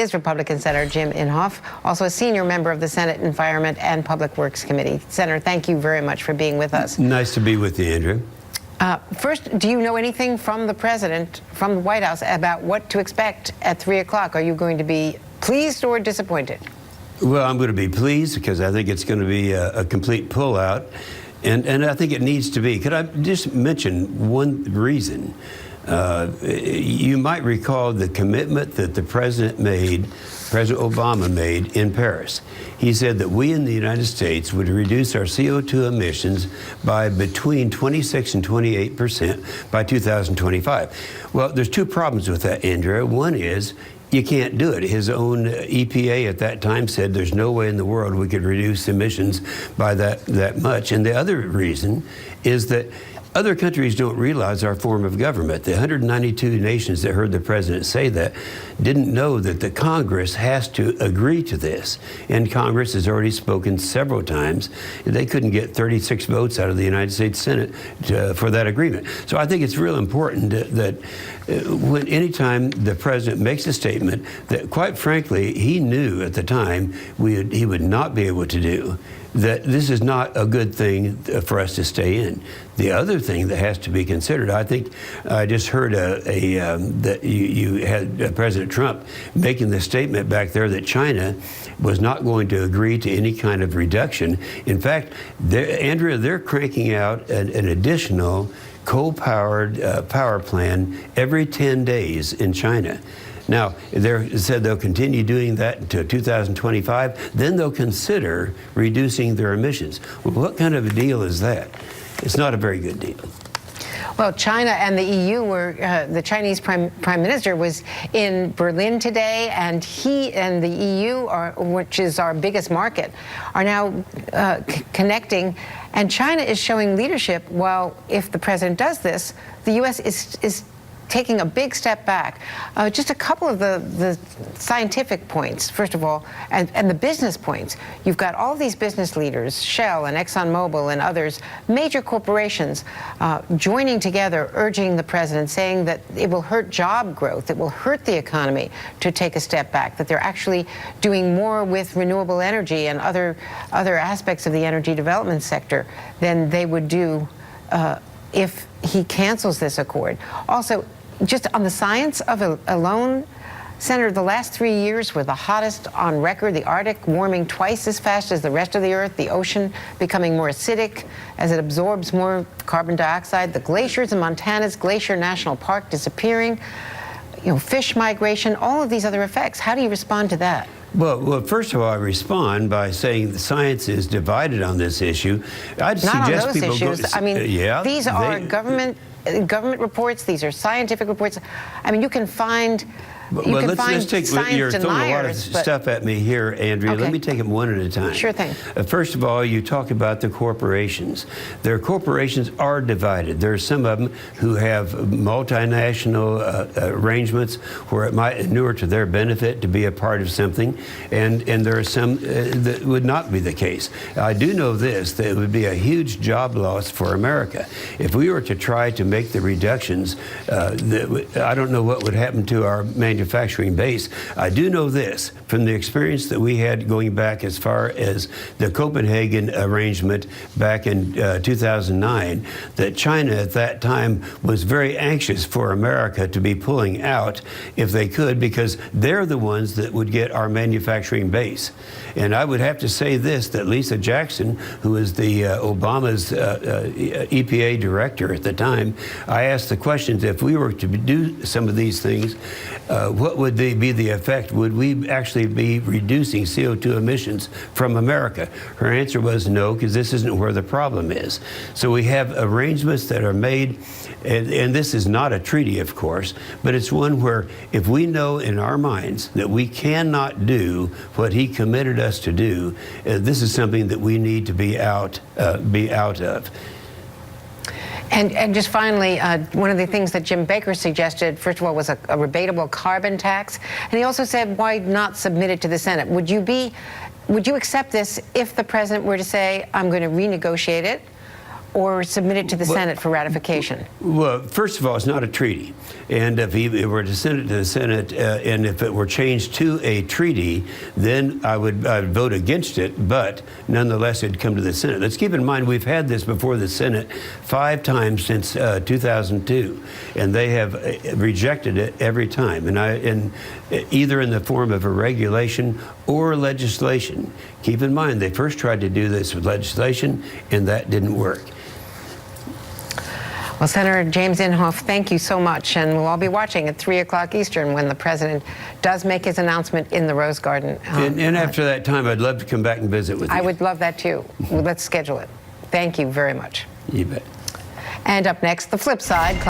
is Republican Senator Jim Inhofe, also a senior member of the Senate Environment and Public Works Committee. Senator, thank you very much for being with us. Nice to be with you, Andrea. First, do you know anything from the president, from the White House, about what to expect at 3 o'clock? Are you going to be pleased or disappointed? Well, I'm going to be pleased because I think it's going to be a complete pullout, and I think it needs to be. Could I just mention one reason? You might recall the commitment that the President Obama made in Paris. He said that we in the United States would reduce our CO2 emissions by between 26 and 28% by 2025. Well, there's two problems with that, Andrea. One is you can't do it. His own EPA at that time said there's no way in the world we could reduce emissions by that much. And the other reason is that other countries don't realize our form of government. The 192 nations that heard the president say that didn't know that the Congress has to agree to this. And Congress has already spoken several times. They couldn't get 36 votes out of the United States Senate for that agreement. So I think it's real important that when anytime the president makes a statement that, quite frankly, he knew at the time he would not be able to do, that this is not a good thing for us to stay in. The other thing that has to be considered, I think I just heard that you had President Trump making the statement back there that China was not going to agree to any kind of reduction. In fact, Andrea, they're cranking out an additional coal-powered power plant every 10 days in China. Now, they said they'll continue doing that until 2025. Then they'll consider reducing their emissions. Well, what kind of a deal is that? It's not a very good deal. Well, China and the EU the Chinese Prime Minister was in Berlin today, and he and the EU, which is our biggest market, are now connecting. And China is showing leadership. Well, if the president does this, the U.S. is taking a big step back. Just a couple of the scientific points, first of all, and the business points. You've got all these business leaders, Shell and ExxonMobil and others, major corporations, joining together, urging the president, saying that it will hurt job growth, it will hurt the economy to take a step back, that they're actually doing more with renewable energy and other aspects of the energy development sector than they would do if he cancels this accord. Also, just on the science of alone, Senator, the last 3 years were the hottest on record. The Arctic warming twice as fast as the rest of the Earth, the ocean becoming more acidic as it absorbs more carbon dioxide, the glaciers in Montana's Glacier National Park disappearing, fish migration, all of these other effects. How do you respond to that? Well, first of all, I respond by saying the science is divided on this issue. I'd suggest people not on those issues. I mean, these are government reports. These are scientific reports. I mean, you can find. Let's take, you're throwing a lot of stuff at me here, Andrea. Okay. Let me take them one at a time. Sure thing. First of all, you talk about the corporations. Their corporations are divided. There are some of them who have multinational arrangements where it might inure to their benefit to be a part of something, and there are some that would not be the case. I do know this, that it would be a huge job loss for America. If we were to try to make the reductions, I don't know what would happen to our manufacturing base. I do know this from the experience that we had going back as far as the Copenhagen arrangement back in 2009, that China at that time was very anxious for America to be pulling out if they could, because they're the ones that would get our manufacturing base. And I would have to say this, that Lisa Jackson, who was the Obama's EPA director at the time, I asked the questions, if we were to do some of these things, what would be the effect? Would we actually be reducing CO2 emissions from America? Her answer was no, because this isn't where the problem is. So we have arrangements that are made, and this is not a treaty, of course, but it's one where if we know in our minds that we cannot do what he committed us to do, this is something that we need to be out of. And just finally, one of the things that Jim Baker suggested, first of all, was a rebatable carbon tax. And he also said, why not submit it to the Senate? Would you accept this if the president were to say, I'm going to renegotiate it? or submit it to the Senate for ratification? Well, first of all, it's not a treaty. And if it were to send it to the Senate, and if it were changed to a treaty, then I would vote against it, but nonetheless, it'd come to the Senate. Let's keep in mind, we've had this before the Senate 5 times since 2002, and they have rejected it every time, and either in the form of a regulation or legislation. Keep in mind, they first tried to do this with legislation, and that didn't work. Well, Senator James Inhofe, thank you so much. And we'll all be watching at 3 o'clock Eastern when the president does make his announcement in the Rose Garden. And after that time, I'd love to come back and visit with you. I would love that, too. Let's schedule it. Thank you very much. You bet. And up next, the flip side.